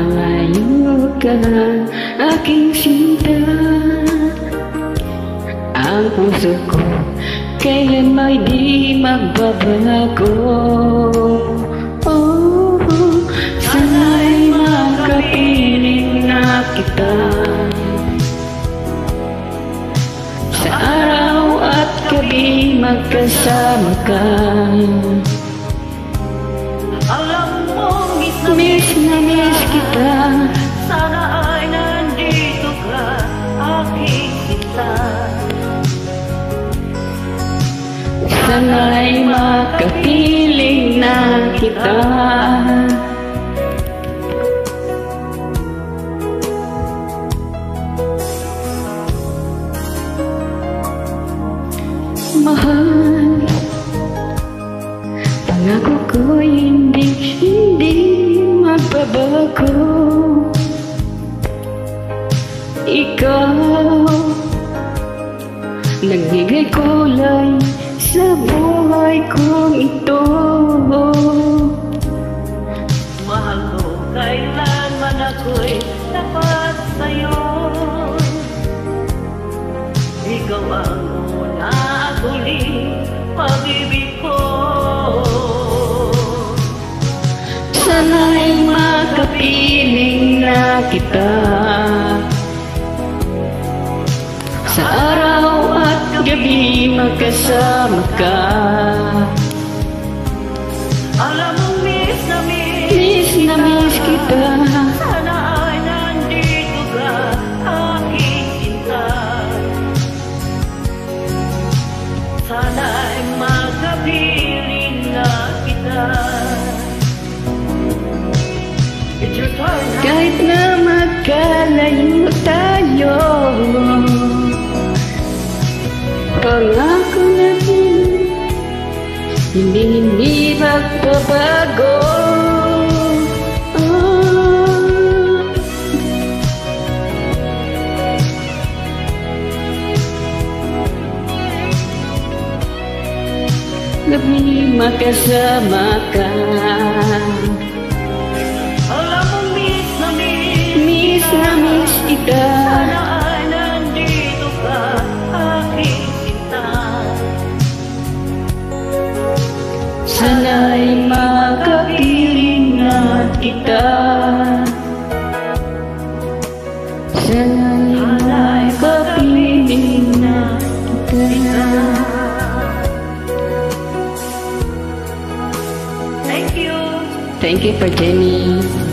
malayo ka, aking sinta. Ang puso ko kailan may di magbabago. Oh, sana'y makapiling na kita. Sa araw at gabi magkasama ka. Alam mo, miss na miss kita. sana ay nandito ka, aking sinta. Sana'y makapiling na kita. Mahal, pangako ko'y hindi magbabago. Ikaw, nagbigay kulay sa buhay kong ito. Mahal ko, kailanman ako'y tapat sa'yo. Ikaw ang una at huling pag-ibig ko. Sana'y makapiling na kita. Sa araw at gabi magkasama ka. Alam mo, miss na miss kita. sana ay nandito ka, aking sinta. Sana ay magkapiling na kita. It's your turn now. Kahit na magkalayo tayo, pangako natin hindi magbabago. Gabi magkasama ka. Alam mo, miss na miss kita. sana ay nandito ka, aking sinta. Sana'y makapiling na kita. Sana'y makapiling na kita. Thank you. Thank you for Jenny.